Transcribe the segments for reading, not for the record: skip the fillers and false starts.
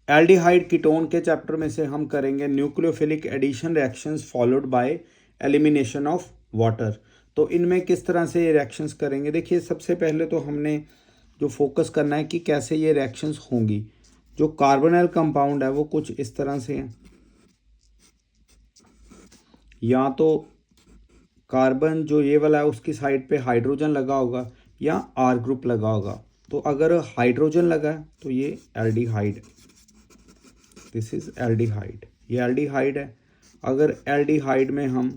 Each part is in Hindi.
एल्डिहाइड कीटोन के चैप्टर में से हम करेंगे nucleophilic addition reactions followed by elimination of water. तो इनमें किस तरह से ये रिएक्शंस करेंगे, देखिए सबसे पहले तो हमने जो फोकस करना है कि कैसे ये रिएक्शंस होंगी। जो कार्बोनिल कंपाउंड है वो कुछ इस तरह से है, या तो कार्बन जो ये वाला है उसकी साइड पे हाइड्रोजन लगा होगा या आर ग्रुप लगा होगा। तो अगर हाइड्रोजन लगा है तो ये एल्डिहाइड, दिस इज एल्डिहाइड, ये एल्डिहाइड है। अगर एल्डिहाइड में हम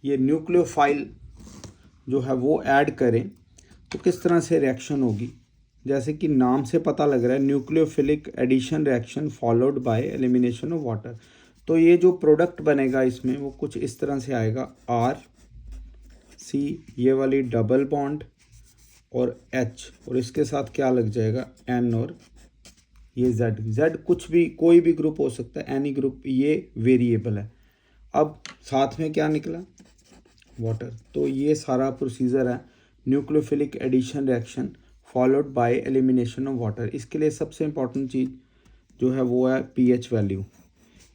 ये न्यूक्लियोफाइल जो है वो ऐड करें तो किस तरह से रिएक्शन होगी। जैसे कि नाम से पता लग रहा है nucleophilic addition reaction followed by elimination of water. तो ये जो प्रोडक्ट बनेगा इसमें वो कुछ इस तरह से आएगा, आर सी, ये वाली डबल बॉन्ड और एच, और इसके साथ क्या लग जाएगा एन, और ये जेड। जेड कुछ भी कोई भी ग्रुप हो सकता है, एनी ग्रुप, ये वेरिएबल है। अब साथ में क्या निकला, वाटर। तो ये सारा प्रोसीजर है nucleophilic addition reaction followed by elimination of water. इसके लिए सबसे इंपॉर्टेंट चीज़ जो है वो है पीएच वैल्यू।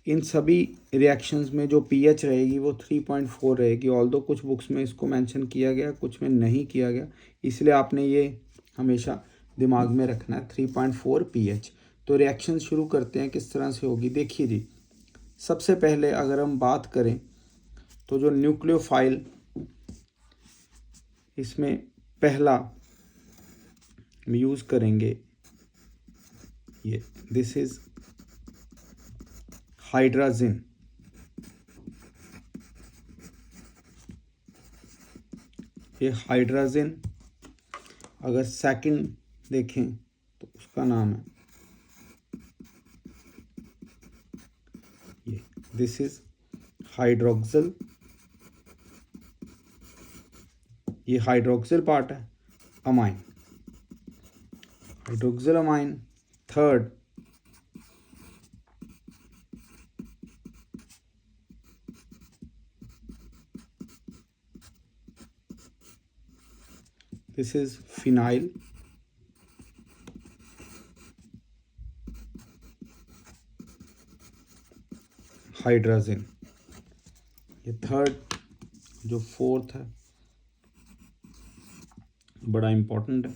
इन सभी रिएक्शंस में जो पीएच रहेगी वो 3.4 रहेगी। ऑल्दो कुछ बुक्स में इसको मेंशन किया गया, कुछ में नहीं किया गया, इसलिए आपने ये हमेशा दिमाग में रखना है 3.4 पीएच। तो रिएक्शन शुरू करते हैं, किस तरह से होगी देखिए जी। सबसे पहले अगर हम बात करें तो जो न्यूक्लियोफाइल, इसमें पहला हम यूज़ करेंगे ये, दिस इज हाइड्राजिन। ये हाइड्राजिन अगर सेकंड देखें तो उसका नाम है ये, दिस इज हाइड्रोक्सिल। ये हाइड्रोक्सिल पार्ट है, amine, hydroxyl amine. Third this is phenyl, hydrazine. ये थर्ड। जो फोर्थ है बड़ा इंपॉर्टेंट है,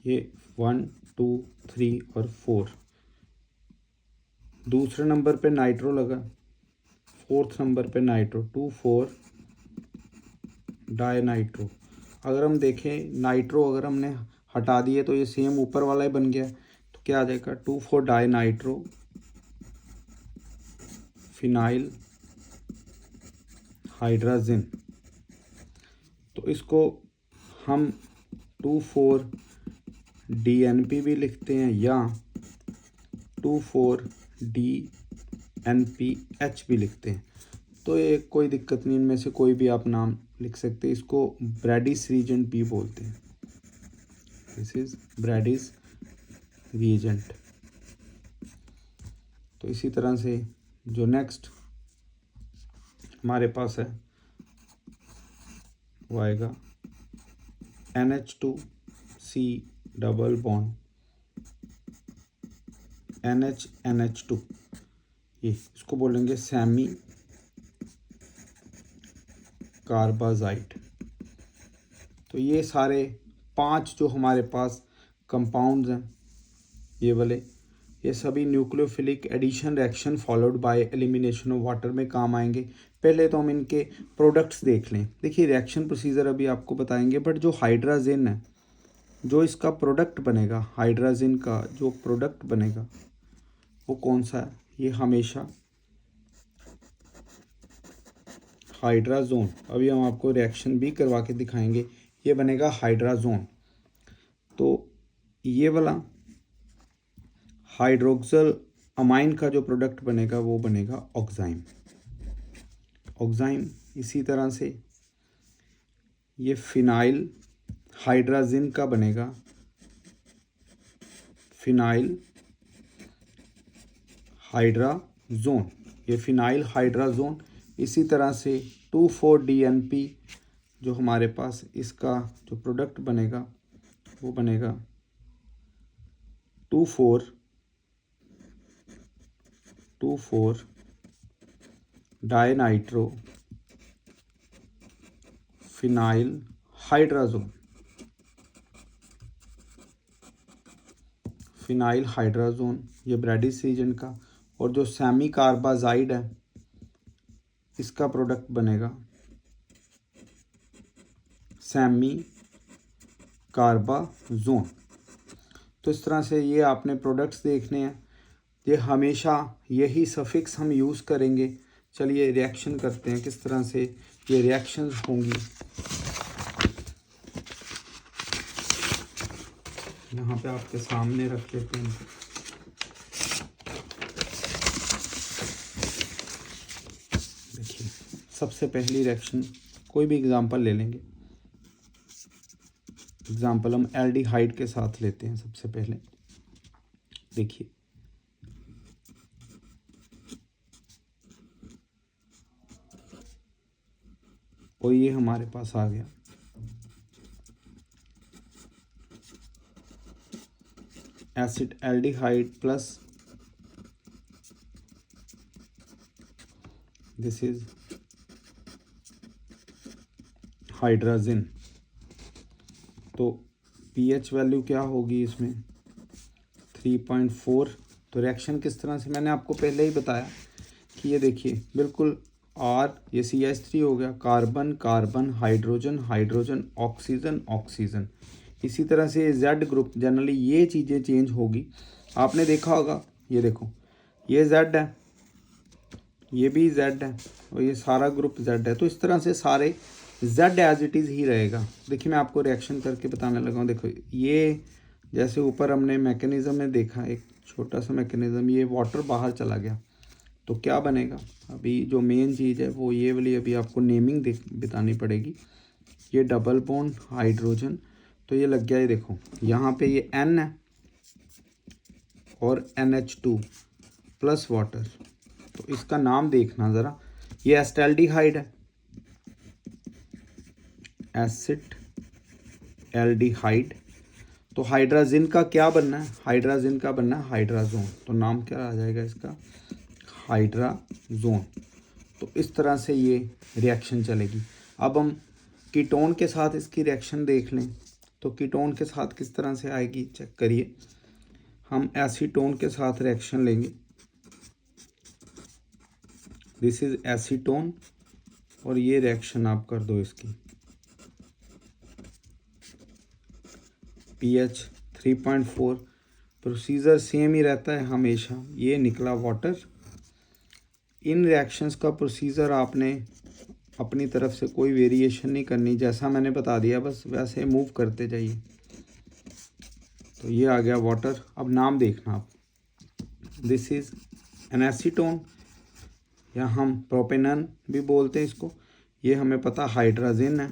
ये 1 2 3 और 4। दूसरे नंबर पे नाइट्रो लगा, फोर्थ नंबर पे नाइट्रो, 2,4 डाई नाइट्रो। अगर हम देखें नाइट्रो अगर हमने हटा दिए तो ये सेम ऊपर वाला ही बन गया, तो क्या आ जाएगा 2,4 डाई नाइट्रो फिनाइल हाइड्राजिन। तो इसको हम 2,4 DNP भी लिखते हैं या 2,4 DNPH भी लिखते हैं। तो ये कोई दिक्कत नहीं, इनमें से कोई भी आप नाम लिख सकते हैं। इसको ब्रैडिस रीजेंट भी बोलते हैं, दिस इज ब्रैडिस रीजेंट। तो इसी तरह से जो नेक्स्ट हमारे पास है वो आएगा NH2C डबल बॉन्ड NH2। ये इसको बोलेंगे सेमी कार्बाजाइड। तो ये सारे 5 जो हमारे पास कंपाउंड्स हैं ये वाले, ये सभी nucleophilic addition reaction followed by elimination of water में काम आएंगे। पहले तो हम इनके प्रोडक्ट्स देख लें। देखिए रिएक्शन प्रोसीजर अभी आपको बताएंगे, बट जो हाइड्राजिन है, जो इसका प्रोडक्ट बनेगा, हाइड्राजिन का जो प्रोडक्ट बनेगा वो कौन सा है, ये हमेशा हाइड्राजोन। अभी हम आपको रिएक्शन भी करवा के दिखाएंगे, ये बनेगा हाइड्राजोन। तो ये वाला हाइड्रोक्सिल अमाइन का जो प्रोडक्ट बनेगा वो बनेगा ऑक्साइम। ऑक्साइम इसी तरह से ये फिनाइल हाइड्राजिन का बनेगा फिनाइल हाइड्राजोन, ये फिनाइल हाइड्राजोन। इसी तरह से 2,4-DNP जो हमारे पास इसका जो प्रोडक्ट बनेगा वो बनेगा 2,4 dinitro phenyl hydrazone, phenyl hydrazone ये ब्रैडिसिजन का। और जो सेमी कार्बाजाइड है इसका प्रोडक्ट बनेगा सेमी कार्बाजोन। तो इस तरह से ये आपने प्रोडक्ट्स देखने हैं, ये हमेशा यही सफिक्स हम यूज़ करेंगे। चलिए रिएक्शन करते हैं किस तरह से ये रिएक्शंस होंगी। यहाँ पे आपके सामने रख लेते हैं। देखिए सबसे पहली रिएक्शन कोई भी एग्जांपल ले लेंगे। एग्जांपल हम एल्डिहाइड के साथ लेते हैं सबसे पहले। देखिए और ये हमारे पास आ गया acid aldehyde plus this is hydrazine. तो pH वैल्यू क्या होगी इसमें 3.4। तो रिएक्शन किस तरह से, मैंने आपको पहले ही बताया कि ये देखिए बिल्कुल R, ये CH3 हो गया, carbon carbon, hydrogen hydrogen, oxygen oxygen. इसी तरह से Z ग्रुप जनरली ये चीज़ें चेंज होगी। आपने देखा होगा ये देखो ये Z है, ये भी Z है और ये सारा ग्रुप Z है। तो इस तरह से सारे Z एज इट इज़ ही रहेगा। देखिए मैं आपको रिएक्शन करके बताने लगा हूँ। देखो ये जैसे ऊपर हमने मैकेनिज़्म में देखा एक छोटा सा मैकेनिज़्म, ये वाटर बाहर चला गया तो क्या बनेगा। अभी जो मेन चीज़ है वो ये वाली अभी आपको नेमिंग बतानी पड़ेगी। ये डबल बॉन्ड हाइड्रोजन, तो ये लग गया, ये देखो यहाँ पे ये N है और NH2 प्लस वाटर। तो इसका नाम देखना ज़रा, ये एसिटाल्डिहाइड है, एसिड एल्डिहाइड। तो हाइड्राजिन का क्या बनना है, हाइड्राजिन का बनना है हाइड्राजोन। तो नाम क्या आ जाएगा इसका, हाइड्राजोन। तो इस तरह से ये रिएक्शन चलेगी। अब हम कीटोन के साथ इसकी रिएक्शन देख लें। तो कीटोन के साथ किस तरह से आएगी चेक करिए। हम एसीटोन के साथ रिएक्शन लेंगे, दिस इज एसीटोन, और ये रिएक्शन आप कर दो इसकी pH 3.4। प्रोसीजर सेम ही रहता है हमेशा, ये निकला वाटर। इन रिएक्शंस का प्रोसीजर आपने अपनी तरफ से कोई वेरिएशन नहीं करनी, जैसा मैंने बता दिया बस वैसे मूव करते जाइए। तो ये आ गया वाटर। अब नाम देखना आप, दिस इज़ एन एसीटोन या हम प्रोपेनन भी बोलते हैं इसको। ये हमें पता हाइड्राजिन है।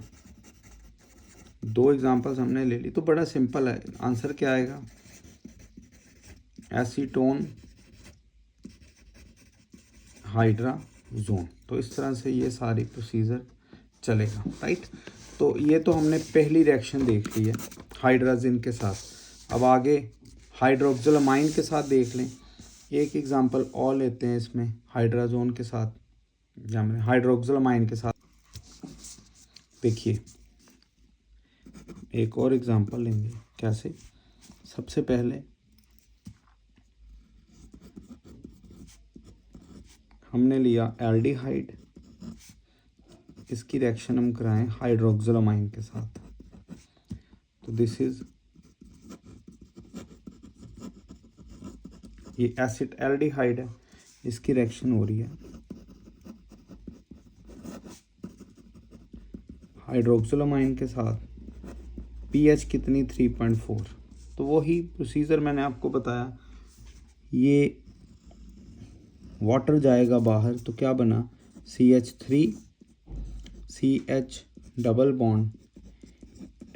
दो एग्जांपल्स हमने ले ली तो बड़ा सिंपल है। आंसर क्या आएगा, एसीटोन हाइड्राजोन। तो इस तरह से ये सारी प्रोसीजर चलेगा, राइट। तो ये तो हमने पहली रिएक्शन देख ली है हाइड्राजिन के साथ। अब आगे हाइड्रोक्सिलमाइन के साथ देख लें। एक एग्जांपल और लेते हैं इसमें हाइड्राजोन के साथ, या मैंने हाइड्रोक्सिलमाइन के साथ। देखिए एक और एग्जांपल लेंगे, कैसे, सबसे पहले हमने लिया एल्डिहाइड, इसकी रिएक्शन हम कराएं हाइड्रोक्सिलमाइन के साथ। तो दिस इज ये एसिड एल्डिहाइड है, इसकी रिएक्शन हो रही है हाइड्रोक्सिलमाइन के साथ। pH कितनी 3.4। तो वही प्रोसीजर मैंने आपको बताया, ये वाटर जाएगा बाहर तो क्या बना CH3 CH double bond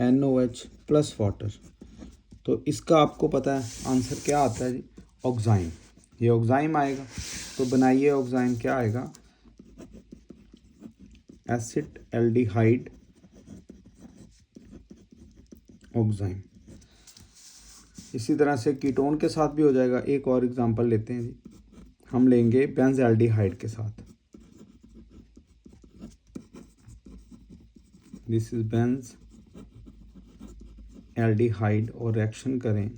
NOH plus water. तो इसका आपको पता है आंसर क्या आता है जी, ऑक्साइन। ये ऑक्साइन आएगा। तो बनाइए ऑक्साइन, क्या आएगा, एसिड एल्डिहाइड ऑक्साइन। इसी तरह से कीटोन के साथ भी हो जाएगा। एक और एग्जांपल लेते हैं जी, हम लेंगे बेंजल्डिहाइड के साथ। दिस इज बेंज एल्डिहाइड और रिएक्शन करें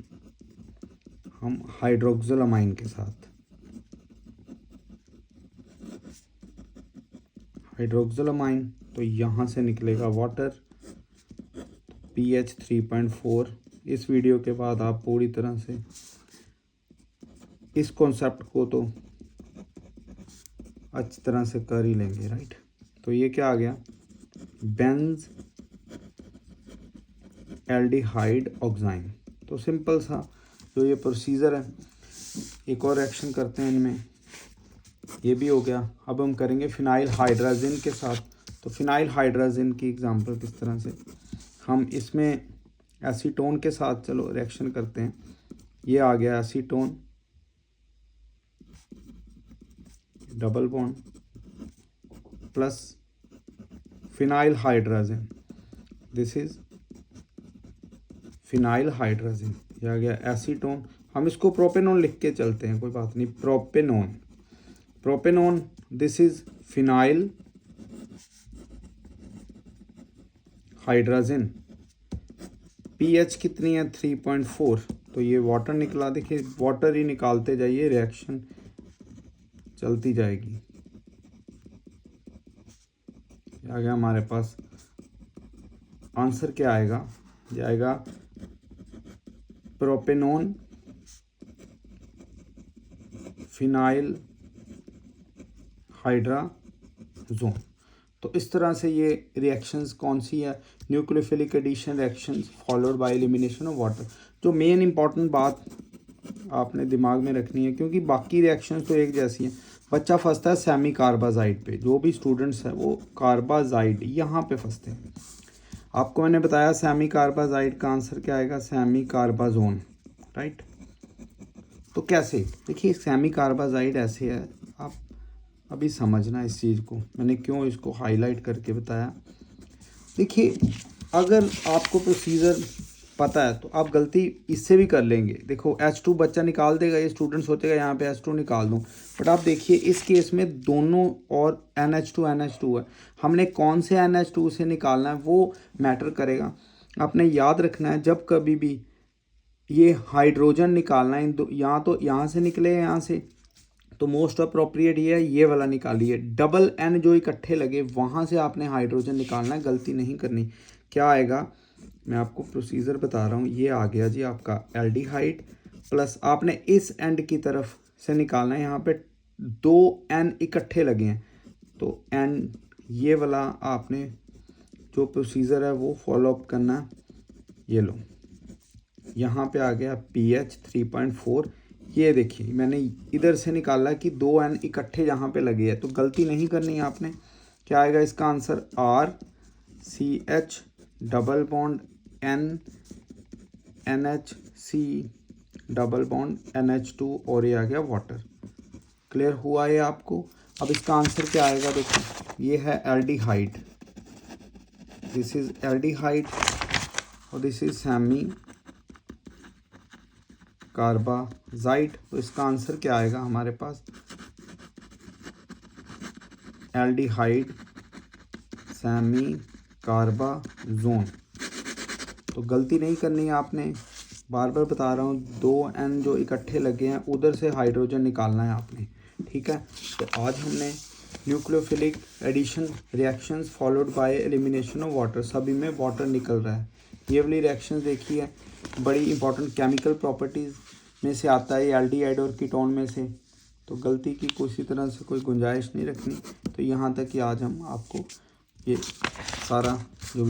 हम हाइड्रोक्सिलमाइन के साथ। हाइड्रोक्सिलमाइन, तो यहाँ से निकलेगा वाटर, pH 3.4। इस वीडियो के बाद आप पूरी तरह से इस कॉन्सेप्ट को तो अच्छी तरह से कर ही लेंगे, राइट। तो ये क्या आ गया, बेंज एल्डिहाइड ऑक्साइन। तो सिंपल सा जो ये प्रोसीजर है, एक और रिएक्शन करते हैं इनमें, ये भी हो गया। अब हम करेंगे फिनाइल हाइड्राजिन के साथ। तो फिनाइल हाइड्राजिन की एग्जांपल किस तरह से, हम इसमें एसीटोन के साथ चलो रिएक्शन करते हैं। ये आ गया acetone, double bond plus phenyl hydrazine, this is phenyl hydrazine. ये आ गया एसीटोन। हम इसको प्रोपेनॉन लिख के चलते हैं, कोई बात नहीं, propanone. Propanone, this is phenyl hydrazine. pH कितनी है, 3.4। तो ये वाटर निकला, देखिए वाटर ही निकालते जाइए, रिएक्शन चलती जाएगी। आ गया हमारे पास आंसर, क्या आएगा, ये आएगा प्रोपेनॉन फिनाइल हाइड्राजोन। तो इस तरह से ये रिएक्शंस कौन सी है, nucleophilic addition reactions followed by elimination of water. जो मेन इंपॉर्टेंट बात आपने दिमाग में रखनी है, क्योंकि बाकी रिएक्शंस तो एक जैसी हैं। बच्चा फंसता है सेमी कार्बाजाइड पे, जो भी स्टूडेंट्स हैं वो कार्बाजाइड यहाँ पे फंसते हैं। आपको मैंने बताया सेमी कार्बाजाइड का आंसर क्या आएगा, सेमी कार्बाजोन, राइट। तो कैसे, देखिए सेमी कार्बाजाइड ऐसे है, आप अभी समझना इस चीज़ को, मैंने क्यों इसको हाईलाइट करके बताया। देखिए अगर आपको प्रोसीजर पता है तो आप गलती इससे भी कर लेंगे। देखो H2 बच्चा निकाल देगा, ये स्टूडेंट सोचेगा यहाँ पे H2 निकाल दूँ, बट आप देखिए इस केस में दोनों और NH2 है, हमने कौन से NH2 से निकालना है वो मैटर करेगा। आपने याद रखना है जब कभी भी ये हाइड्रोजन निकालना है, यहाँ तो यहाँ से निकले यहाँ से, तो मोस्ट अप्रोप्रिएट ये वाला निकालिए। डबल N जो इकट्ठे लगे वहाँ से आपने हाइड्रोजन निकालना है, गलती नहीं करनी। क्या आएगा, मैं आपको प्रोसीजर बता रहा हूँ। ये आ गया जी आपका एल्डिहाइड, प्लस आपने इस एंड की तरफ से निकालना है, यहाँ पे 2 N इकट्ठे लगे हैं, तो N ये वाला आपने जो प्रोसीजर है वो फॉलो अप करना है। ये लो, यहाँ पे आ गया pH 3.4। ये देखिए मैंने इधर से निकाला कि 2 N इकट्ठे यहाँ पे लगे हैं, तो गलती नहीं करनी है आपने। क्या आएगा इसका answer, RCH double bond NH double bond NH2 और ये आ गया वाटर। क्लियर हुआ ये आपको। अब इसका आंसर क्या आएगा, देखो ये है एल्डिहाइड, दिस इज एल्डिहाइड और दिस इज सेमी कार्बाजाइड। तो इसका आंसर क्या आएगा हमारे पास, एल्डिहाइड सेमी कार्बाजोन। तो गलती नहीं करनी है आपने, बार बार बता रहा हूँ, 2 N जो इकट्ठे लगे हैं उधर से हाइड्रोजन निकालना है आपने, ठीक है। तो आज हमने nucleophilic addition reactions followed by elimination of water, सभी में वाटर निकल रहा है, ये वाली रिएक्शंस देखी है। बड़ी इंपॉर्टेंट केमिकल प्रॉपर्टीज़ में से आता है एल्डिहाइड और कीटोन में से, तो गलती की किसी तरह से कोई गुंजाइश नहीं रखनी। तो यहाँ तक कि आज हम आपको ये सारा